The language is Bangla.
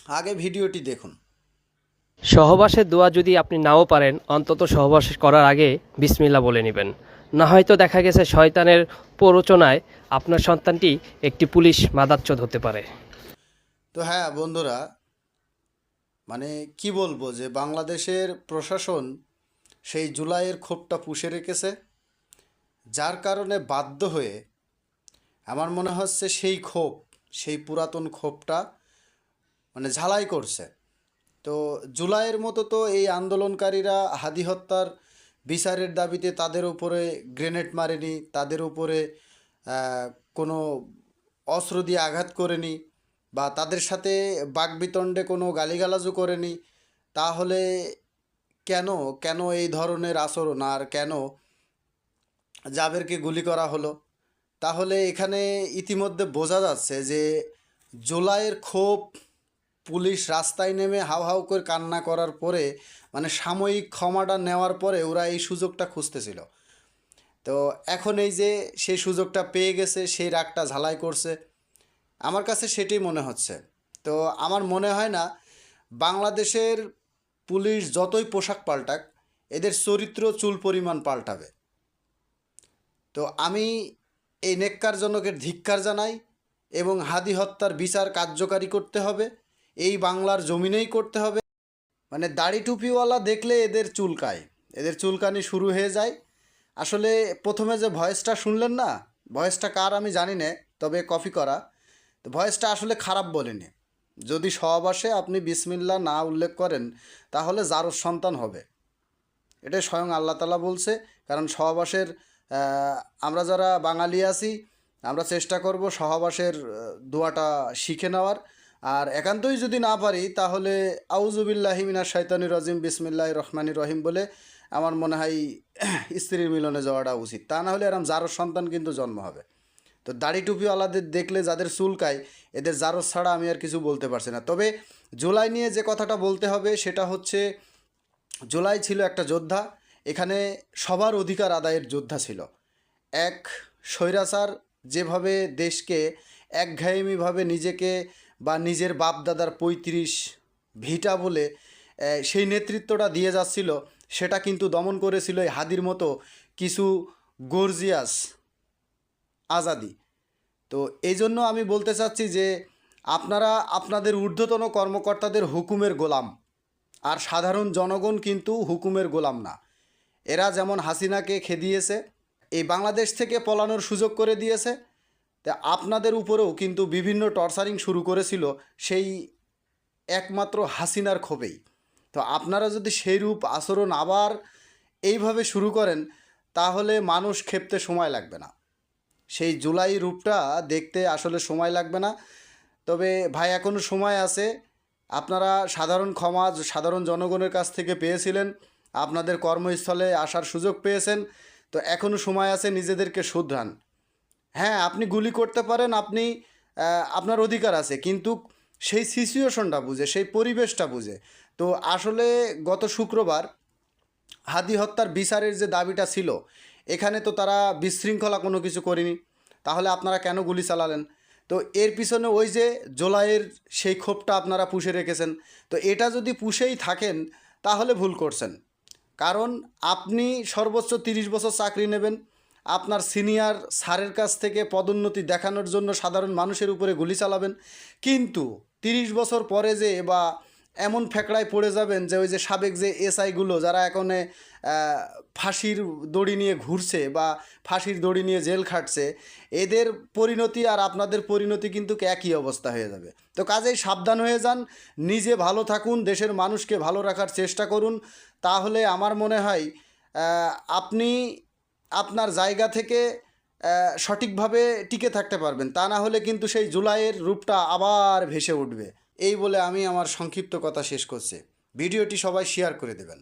আগে ভিডিওটি দেখুন। সহবাসের দোয়া যদি আপনি নাও পারেন, অন্তত সহবাস করার আগে বিসমিল্লাহ বলে নেবেন। না হয়তো দেখা গেছে শয়তানের প্ররোচনায় আপনার সন্তানটি একটি পুলিশ মাদাচ্চোদ হতে পারে। তো হ্যাঁ বন্ধুরা, মানে কি বলবো যে বাংলাদেশের প্রশাসন সেই জুলাইয়ের ক্ষোভটা পুষে রেখেছে, যার কারণে বাধ্য হয়ে আমার মনে হচ্ছে সেই ক্ষোভ, সেই পুরাতন ক্ষোভটা মানে ঝালাই করছে। তো জুলাইয়ের মতো তো এই আন্দোলনকারীরা হাদি হত্যার বিচারের দাবিতে তাদের উপরে গ্রেনেড মারেনি, তাদের উপরে আহ, কোনো অস্ত্র দিয়ে আঘাত করেনি, বা তাদের সাথে বাকবিতণ্ডে কোনো গালিগালাজও করেনি। তাহলে কেন কেন এই ধরনের আচরণ, আর কেন জাবেরকে গুলি করা হলো? তাহলে এখানে ইতিমধ্যে বোঝা যাচ্ছে যে জুলাইয়ের ক্ষোভ, পুলিশ রাস্তায় নেমে হাউ হাউ করে কান্না করার পরে, মানে সাময়িক ক্ষমাটা নেওয়ার পরে ওরা এই সুযোগটা খুঁজতেছিল। তো এখন এই যে সেই সুযোগটা পেয়ে গেছে, সেই রাগটা ঝালাই করছে। আমার কাছে সেটাই মনে হচ্ছে। তো আমার মনে হয় না বাংলাদেশের পুলিশ যতই পোশাক পাল্টাক, এদের চরিত্র চুল পরিমাণ পাল্টাবে। তো আমি এই নেক্কারজনকের ধিক্কার জানাই, এবং হাদি হত্যার বিচার কার্যকারী করতে হবে, এই বাংলার জমিনেই করতে হবে। মানে দাড়ি টুপিওয়ালা দেখলে এদের চুলকায়, এদের চুলকানি শুরু হয়ে যায়। আসলে প্রথমে যে ভয়েসটা শুনলেন না, ভয়েসটা কার আমি জানি না, তবে কপি করা। তো ভয়েসটা আসলে খারাপ বলিনি। যদি সহবাসে আপনি বিসমিল্লাহ না উল্লেখ করেন, তাহলে জারজ সন্তান হবে, এটা স্বয়ং আল্লাহ তাআলা বলছে। কারণ সহবাসের আমরা যারা বাঙালি আছি, আমরা চেষ্টা করব সহবাসের দোয়াটা শিখে নেওয়ার। আর একান্তই যদি না পারি, তাহলে আউযুবিল্লাহি মিনাশ শাইতানির রাজিম বিসমিল্লাহির রহমানির রহিম বলে আমার মনে হয় স্ত্রীর মিলনে যাওয়াটা উচিত। তা না হলে এরম জারজ সন্তান কিন্তু জন্ম হবে। তো দাড়ি টুপিওয়ালাদের দেখলে যাদের চুলকায়, এদের জারজ ছাড়া আমি আর কিছু বলতে পারছি না। তবে জুলাই নিয়ে যে কথাটা বলতে হবে সেটা হচ্ছে, জুলাই ছিল একটা যোদ্ধা। এখানে সবার অধিকার আদায়ের যোদ্ধা ছিল। এক স্বৈরাচার যেভাবে দেশকে একঘেয়েমিভাবে নিজেকে বা নিজের বাপদাদার ৩৫ ভিটা বলে সেই নেতৃত্বটা দিয়ে যাচ্ছিল, সেটা কিন্তু দমন করেছিল এই হাদির মতো কিছু গর্জিয়াস আজাদি। তো এই জন্য আমি বলতে চাচ্ছি যে আপনারা আপনাদের ঊর্ধ্বতন কর্মকর্তাদের হুকুমের গোলাম, আর সাধারণ জনগণ কিন্তু হুকুমের গোলাম না। এরা যেমন হাসিনাকে খেদিয়েছে, এই বাংলাদেশ থেকে পলানোর সুযোগ করে দিয়েছে, তা আপনাদের উপরেও কিন্তু বিভিন্ন টর্চারিং শুরু করেছিল সেই একমাত্র হাসিনার ক্ষোভেই। তো আপনারা যদি সেই রূপ আচরণ আবার এইভাবে শুরু করেন, তাহলে মানুষ ক্ষেপতে সময় লাগবে না। সেই জুলাই রূপটা দেখতে আসলে সময় লাগবে না। তবে ভাই, এখনও সময় আছে। আপনারা সাধারণ ক্ষমা সাধারণ জনগণের কাছ থেকে পেয়েছিলেন, আপনাদের কর্মস্থলে আসার সুযোগ পেয়েছেন। তো এখনও সময় আছে, নিজেদেরকে শুধরান। হ্যাঁ, আপনি গুলি করতে পারেন, আপনি আপনার অধিকার আছে, কিন্তু সেই সিচুয়েশনটা বুঝে, সেই পরিবেশটা বুঝে। তো আসলে গত শুক্রবার হাদি হত্যার বিচারের যে দাবিটা ছিল, এখানে তো তারা বিশৃঙ্খলা কোনো কিছু করেনি। তাহলে আপনারা কেন গুলি চালালেন? তো এর পিছনে ওই যে জুলাইয়ের সেই ক্ষোভটা আপনারা পুষে রেখেছেন। তো এটা যদি পুষেই থাকেন, তাহলে ভুল করছেন। কারণ আপনি সর্বোচ্চ ৩০ বছর চাকরি নেবেন, আপনার সিনিয়র স্যারের কাছ থেকে পদোন্নতি দেখানোর জন্য সাধারণ মানুষের উপরে গুলি চালাবেন। কিন্তু ৩০ বছর পরে যে বা এমন ফ্যাকড়ায় পড়ে যাবেন যে ওই যে সাবেক যে এসআইগুলো যারা এখন ফাঁসির দড়ি নিয়ে ঘুরছে বা ফাঁসির দড়ি নিয়ে জেল খাটছে, এদের পরিণতি আর আপনাদের পরিণতি কিন্তু একই অবস্থা হয়ে যাবে। তো কাজেই সাবধান হয়ে যান, নিজে ভালো থাকুন, দেশের মানুষকে ভালো রাখার চেষ্টা করুন। তাহলে আমার মনে হয় আপনি আপনার জায়গা থেকে সঠিকভাবে টিকে থাকতে পারবেন। তা না হলে কিন্তু সেই জুলাইয়ের রূপটা আবার ভেসে উঠবে। এই বলে আমি আমার সংক্ষিপ্ত কথা শেষ করছি। ভিডিওটি সবাই শেয়ার করে দেবেন।